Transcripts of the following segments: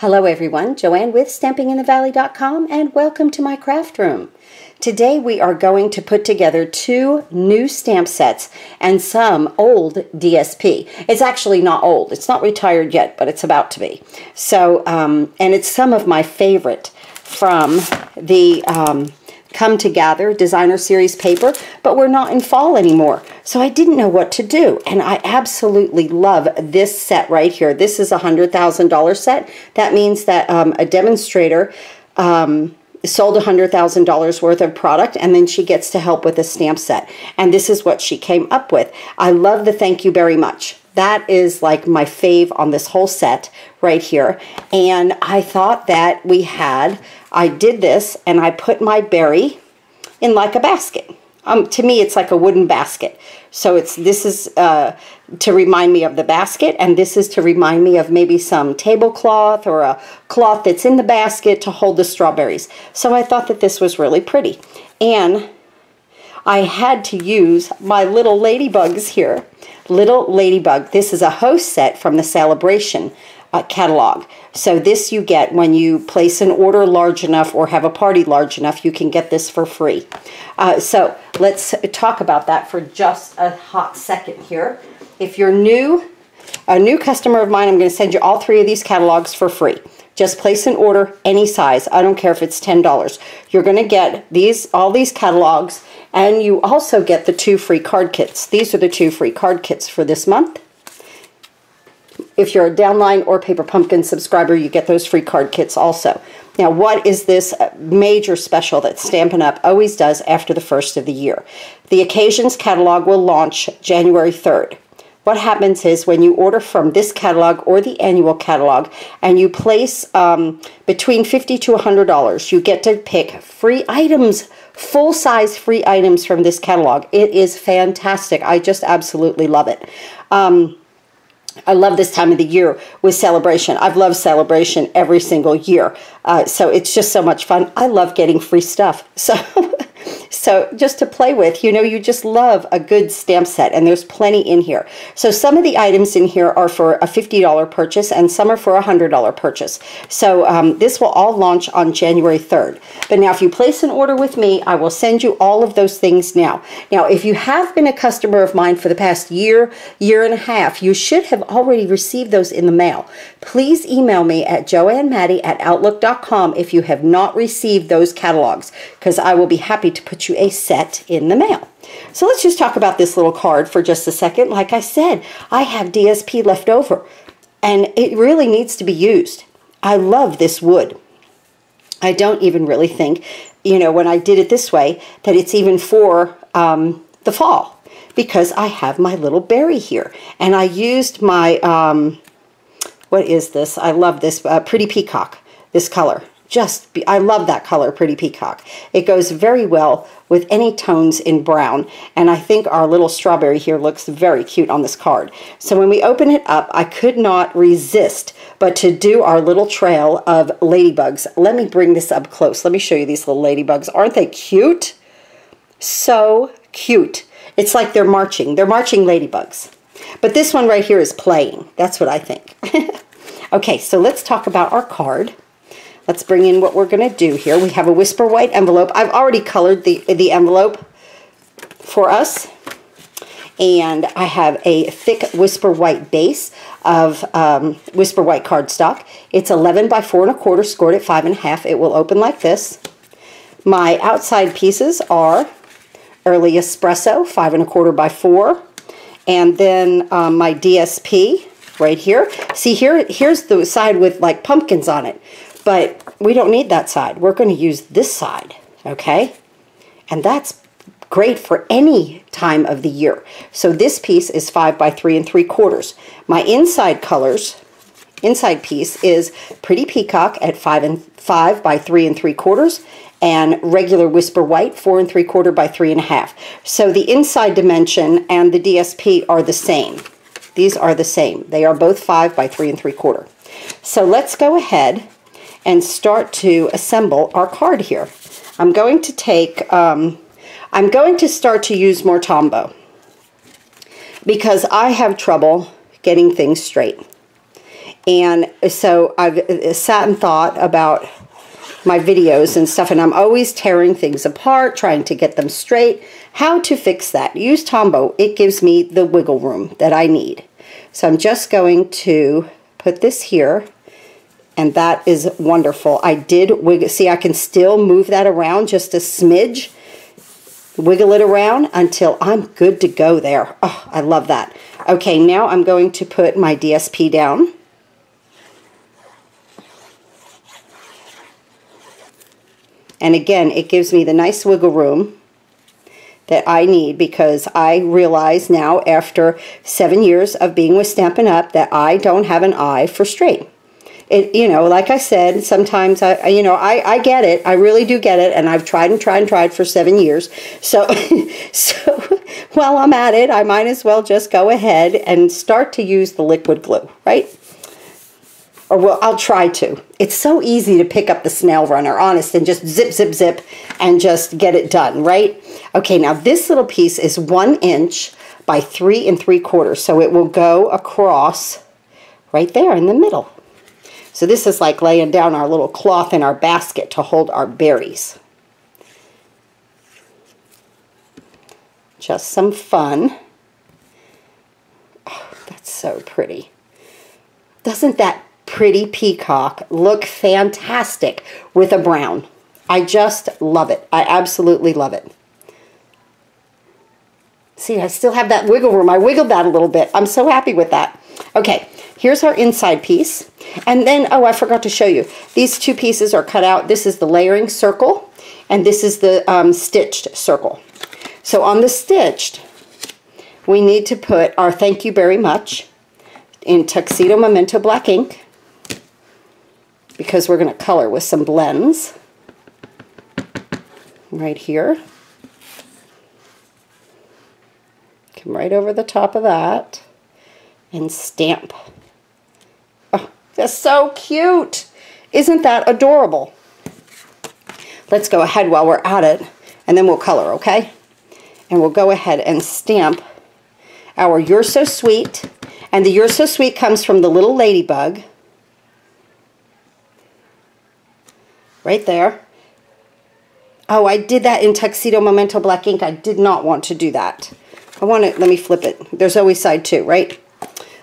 Hello everyone, Joanne with StampingInTheValley.com and welcome to my craft room. Today we are going to put together 2 new stamp sets and some old DSP. It's actually not old, it's not retired yet, but it's about to be. So, and it's some of my favorite from the Come Together Designer Series paper, but we're not in fall anymore. So I didn't know what to do, and I absolutely love this set right here. This is a $100,000 set. That means that a demonstrator sold $100,000 worth of product, and then she gets to help with a stamp set. And this is what she came up with. I love the thank you very much. That is like my fave on this whole set right here. And I thought that I did this and I put my berry in like a basket. To me, it's like a wooden basket. So this is to remind me of the basket, and this is to remind me of maybe some tablecloth or a cloth that's in the basket to hold the strawberries. So I thought that this was really pretty. And I had to use my little ladybugs here. Little Ladybug. This is a host set from the Celebration catalog. So this you get when you place an order large enough or have a party large enough, you can get this for free. So let's talk about that for just a hot second here. If you're a new customer of mine, I'm going to send you all 3 of these catalogs for free. Just place an order any size. I don't care if it's $10. You're going to get all these catalogs, and you also get the 2 free card kits. These are the 2 free card kits for this month. If you're a downline or Paper Pumpkin subscriber, you get those free card kits also. Now, what is this major special that Stampin' Up! Always does after the first of the year? The Occasions catalog will launch January 3rd. What happens is when you order from this catalog or the annual catalog and you place between $50 to $100, you get to pick free items, full-size free items from this catalog. It is fantastic. I just absolutely love it. I love this time of the year with Celebration. I've loved Celebration every single year. So it's just so much fun. I love getting free stuff. So just to play with, you just love a good stamp set, and there's plenty in here. So some of the items in here are for a $50 purchase, and some are for a $100 purchase. So this will all launch on January 3rd. But now if you place an order with me, I will send you all of those things now. Now, if you have been a customer of mine for the past year and a half, you should have already received those in the mail. Please email me at joannematty@outlook.com if you have not received those catalogs, because I will be happy to put you a set in the mail. So let's just talk about this little card for just a second. Like I said, I have DSP left over, and it really needs to be used. I love this wood. I don't even really think, when I did it this way, that it's even for the fall, because I have my little berry here, and I used my, what is this? I love this Pretty Peacock, this color. I love that color, Pretty Peacock. It goes very well with any tones in brown, and I think our little strawberry here looks very cute on this card. So when we open it up, I could not resist but to do our little trail of ladybugs. Let me bring this up close. Let me show you these little ladybugs. Aren't they cute? So cute. It's like they're marching. They're marching ladybugs. But this one right here is playing. That's what I think. Okay, so let's talk about our card. Let's bring in what we're going to do here. We have a Whisper White envelope. I've already colored the envelope for us. And I have a thick Whisper White base of Whisper White cardstock. It's 11 by 4 1/4, scored at 5 1/2. It will open like this. My outside pieces are Early Espresso, 5 1/4 by 4. And then my DSP right here. See, here's the side with like pumpkins on it. But we don't need that side. We're going to use this side, okay? And that's great for any time of the year. So this piece is 5 by 3 3/4. My inside piece is Pretty Peacock at 5 by 3 3/4, and regular Whisper White 4 3/4 by 3 1/2. So the inside dimension and the DSP are the same. These are the same. They are both 5 by 3 3/4. So let's go ahead and start to assemble our card here. I'm going to start to use more Tombow because I have trouble getting things straight. And so I've sat and thought about my videos and stuff, and I'm always tearing things apart, trying to get them straight. How to fix that? Use Tombow. It gives me the wiggle room that I need. So I'm just going to put this here, and that is wonderful. I did wiggle. See, I can still move that around just a smidge. Wiggle it around until I'm good to go there. Oh, I love that. Okay, now I'm going to put my DSP down. And again, it gives me the nice wiggle room that I need, because I realize now, after 7 years of being with Stampin' Up, that I don't have an eye for straight. It, you know, like I said, sometimes I get it. I really do get it, and I've tried and tried and tried for 7 years. So, so while I'm at it, I might as well just go ahead and start to use the liquid glue, right? Or well, I'll try to. It's so easy to pick up the snail runner, honest, and just zip, zip, zip, and just get it done, right? Okay, now this little piece is 1 inch by 3 3/4, so it will go across right there in the middle. So this is like laying down our little cloth in our basket to hold our berries. Just some fun. Oh, that's so pretty. Doesn't that pretty peacock look fantastic with a brown? I just love it. I absolutely love it. See, I still have that wiggle room. I wiggled that a little bit. I'm so happy with that. Okay, here's our inside piece. And then, oh, I forgot to show you. These 2 pieces are cut out. This is the layering circle, and this is the stitched circle. So on the stitched, we need to put our thank you very much in Tuxedo Memento black ink, because we're going to color with some blends right here. Come right over the top of that and stamp. Oh, that's so cute. Isn't that adorable? Let's go ahead while we're at it, and then we'll color, okay? And we'll go ahead and stamp our You're So Sweet. And the You're So Sweet comes from the little Ladybug. Right there. Oh, I did that in Tuxedo Memento black ink. I did not want to do that. I want to, let me flip it. There's always side 2, right?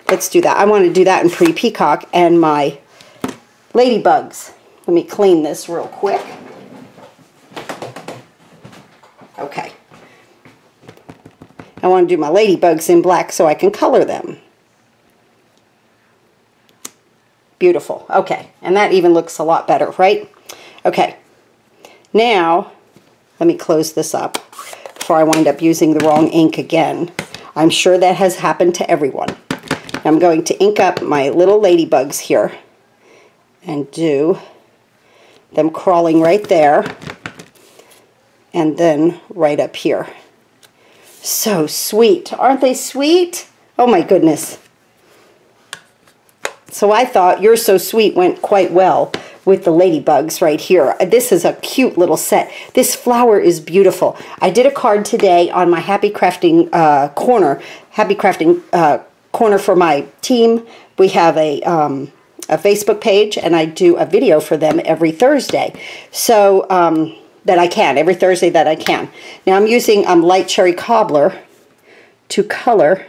Let's do that. I want to do that in Pretty Peacock and my Ladybugs. Let me clean this real quick. Okay. I want to do my Ladybugs in black so I can color them. Beautiful. Okay. And that even looks a lot better, right? Okay, now let me close this up before I wind up using the wrong ink again. I'm sure that has happened to everyone. I'm going to ink up my little ladybugs here and do them crawling right there and then right up here. So sweet. Aren't they sweet? Oh my goodness. So I thought You're So Sweet went quite well with the ladybugs right here. This is a cute little set. This flower is beautiful. I did a card today on my Happy Crafting corner for my team. We have a Facebook page, and I do a video for them every Thursday. So every Thursday that I can. Now I'm using light cherry cobbler to color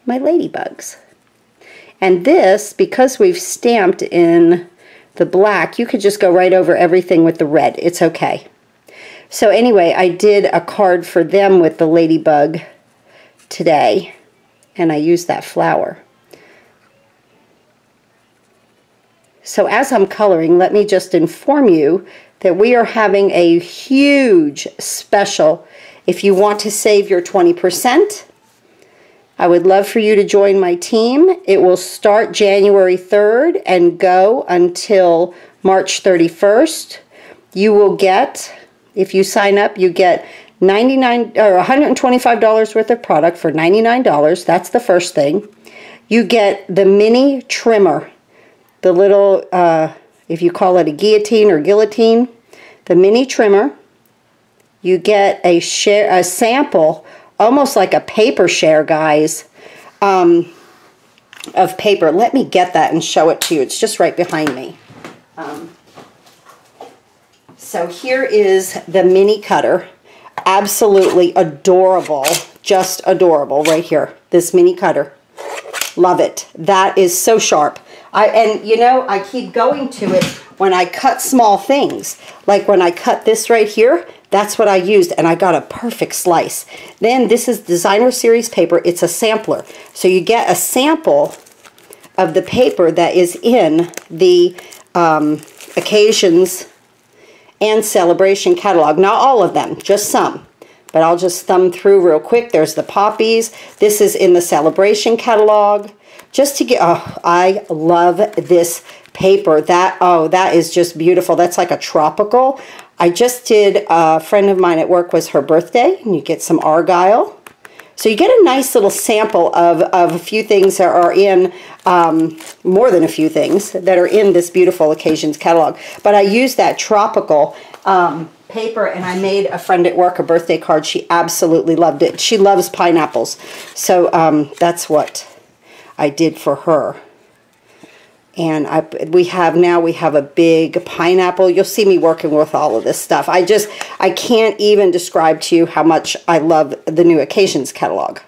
my ladybugs. And this, because we've stamped in the black, you could just go right over everything with the red. It's okay. So anyway, I did a card for them with the ladybug today, and I used that flower. So as I'm coloring, let me just inform you that we are having a huge special. If you want to save your 20%, I would love for you to join my team. It will start January 3rd and go until March 31st. You will get, if you sign up, you get $125 worth of product for $99. That's the first thing. You get the mini trimmer, the little, if you call it a guillotine or guillotine, the mini trimmer. You get a sample, almost like a paper share, guys, of paper. Let me get that and show it to you. It's just right behind me. So here is the mini cutter. Absolutely adorable. Just adorable right here. This mini cutter. Love it. That is so sharp. And you know, I keep going to it when I cut small things. Like when I cut this right here, that's what I used, and I got a perfect slice. Then this is designer series paper. It's a sampler. So you get a sample of the paper that is in the occasions and celebration catalog. Not all of them, just some. But I'll just thumb through real quick. There's the poppies. This is in the celebration catalog. Just to get, oh, I love this paper. That is just beautiful. That's like a tropical. I just did, a friend of mine at work was her birthday, and you get some argyle. So you get a nice little sample of a few things that are in, more than a few things that are in this beautiful occasions catalog. But I used that tropical paper, and I made a friend at work a birthday card. She absolutely loved it. She loves pineapples. So that's what I did for her. And we have a big pineapple. You'll see me working with all of this stuff. I can't even describe to you how much I love the new occasions catalog.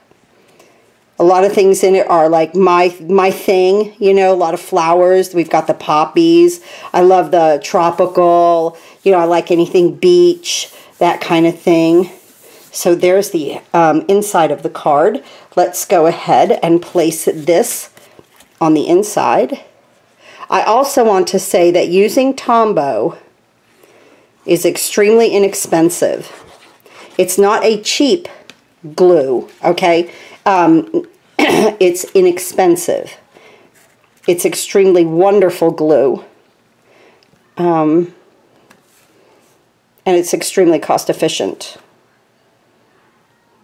A lot of things in it are like my thing, you know, a lot of flowers. We've got the poppies. I love the tropical, you know, I like anything beach, that kind of thing. So there's the inside of the card. Let's go ahead and place this on the inside. I also want to say that using Tombow is extremely inexpensive. It's not a cheap glue, okay? It's inexpensive. It's extremely wonderful glue. And it's extremely cost efficient.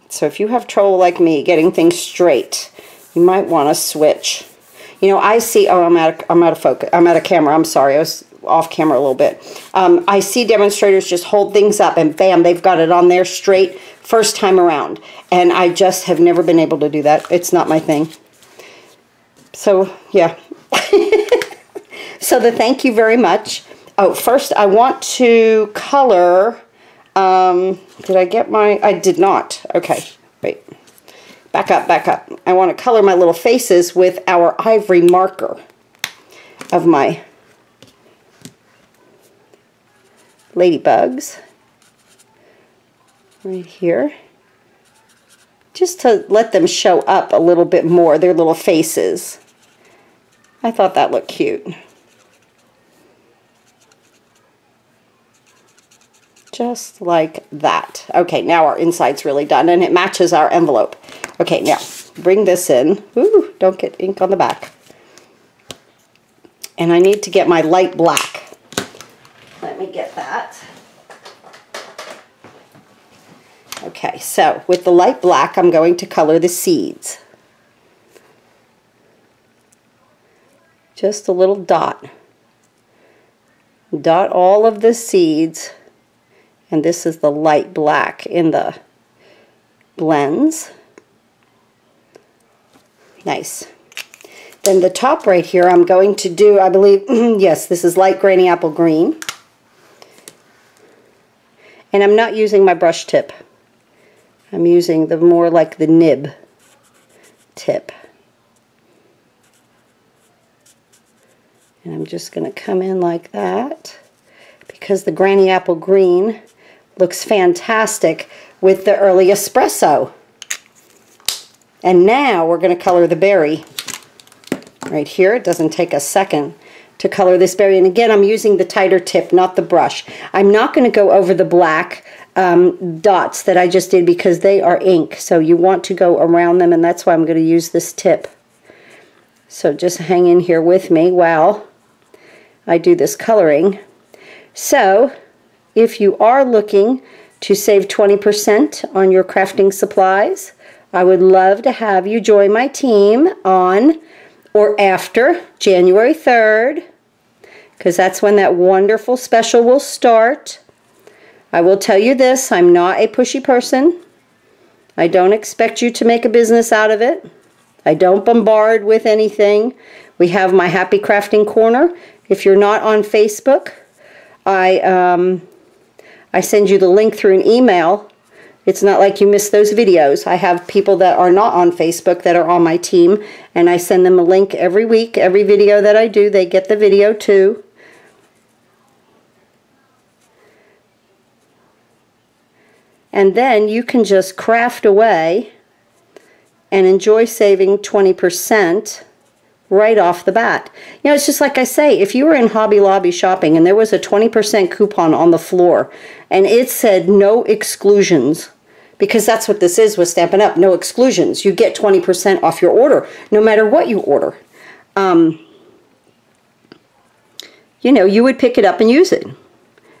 So if you have trouble like me getting things straight, you might want to switch. You know, I see, oh, I'm out of focus. I'm out of camera. I'm sorry. I was off camera a little bit. I see demonstrators just hold things up and bam, they've got it on there straight first time around. And I just have never been able to do that. It's not my thing. So, yeah. So the thank you very much. Oh, first I want to color, did I get my, I did not. Okay, wait. Back up, back up. I want to color my little faces with our ivory marker of my ladybugs. Right here. Just to let them show up a little bit more, their little faces. I thought that looked cute. Just like that. Okay, now our inside's really done, and it matches our envelope. Okay, now, bring this in. Ooh, don't get ink on the back. And I need to get my light black. Let me get that. Okay, so with the light black, I'm going to color the seeds. Just a little dot. Dot all of the seeds. And this is the light black in the blends. Nice. Then the top right here, I'm going to do, I believe, yes, this is light granny apple green. And I'm not using my brush tip. I'm using the more like the nib tip. And I'm just going to come in like that because the granny apple green looks fantastic with the early espresso. And now we're going to color the berry. Right here, it doesn't take a second to color this berry. And again, I'm using the tighter tip, not the brush. I'm not going to go over the black dots that I just did because they are ink. So you want to go around them, and that's why I'm going to use this tip. So just hang in here with me while I do this coloring. So if you are looking to save 20% on your crafting supplies, I would love to have you join my team on or after January 3rd, because that's when that wonderful special will start. I will tell you this, I'm not a pushy person. I don't expect you to make a business out of it. I don't bombard with anything. We have my Happy Crafting Corner. If you're not on Facebook, I send you the link through an email. It's not like you miss those videos. I have people that are not on Facebook that are on my team, and I send them a link every week. Every video that I do, they get the video too. And then you can just craft away and enjoy saving 20% right off the bat. You know, it's just like I say, if you were in Hobby Lobby shopping and there was a 20% coupon on the floor and it said no exclusions, because that's what this is with Stampin' Up, no exclusions. You get 20% off your order, no matter what you order. You know, you would pick it up and use it.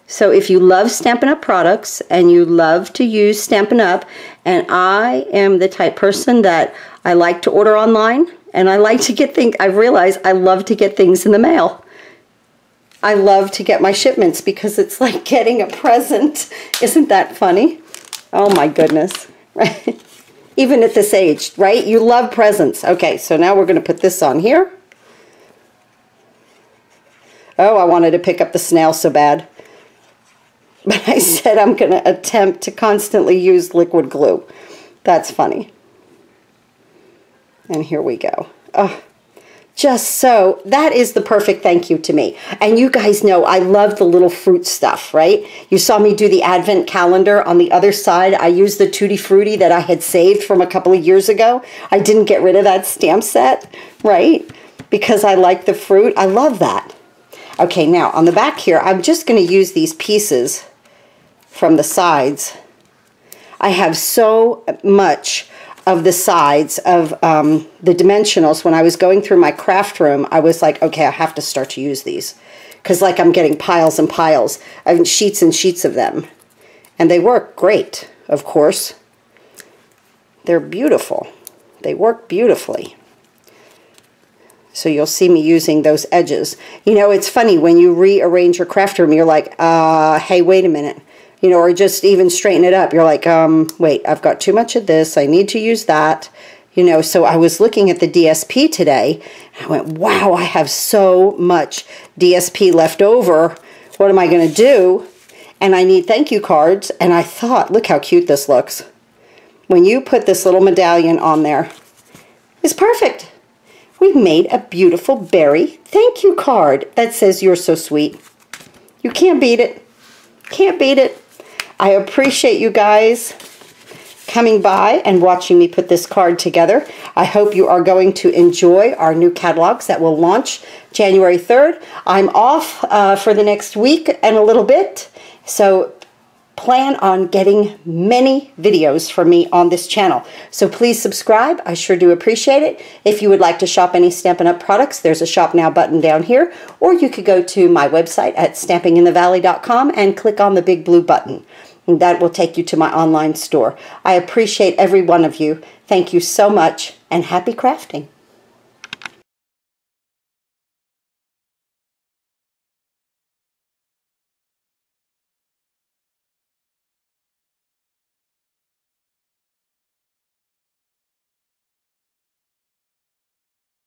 So if you love Stampin' Up products and you love to use Stampin' Up, and I am the type person that I like to order online, and I like to get things, I realize I love to get things in the mail. I love to get my shipments because it's like getting a present. Isn't that funny? Oh my goodness. Right? Even at this age, right? You love presents. Okay, so now we're going to put this on here. Oh, I wanted to pick up the snail so bad. But I said I'm going to attempt to constantly use liquid glue. That's funny. And here we go. Oh, just so, that is the perfect thank you to me. And you guys know I love the little fruit stuff, right? You saw me do the advent calendar. On the other side, I used the Tutti Frutti that I had saved from a couple of years ago. I didn't get rid of that stamp set, right? Because I like the fruit. I love that. Okay, now on the back here, I'm just going to use these pieces from the sides. I have so much of the sides of the dimensionals. When I was going through my craft room, I was like, okay, I have to start to use these. Because like I'm getting piles and piles of sheets and sheets of them. And they work great, of course. They're beautiful. They work beautifully. So you'll see me using those edges. You know, it's funny when you rearrange your craft room, you're like, hey, wait a minute. You know, or just even straighten it up. You're like, wait, I've got too much of this. I need to use that. You know, so I was looking at the DSP today. And I went, wow, I have so much DSP left over. What am I going to do? And I need thank you cards. And I thought, look how cute this looks. When you put this little medallion on there, it's perfect. We made a beautiful berry thank you card that says you're so sweet. You can't beat it. Can't beat it. I appreciate you guys coming by and watching me put this card together. I hope you are going to enjoy our new catalogs that will launch January 3rd. I'm off for the next week and a little bit, so plan on getting many videos from me on this channel. So please subscribe. I sure do appreciate it. If you would like to shop any Stampin' Up products, there's a Shop Now button down here, or you could go to my website at stampinginthevalley.com and click on the big blue button. And that will take you to my online store. I appreciate every one of you. Thank you so much, and happy crafting.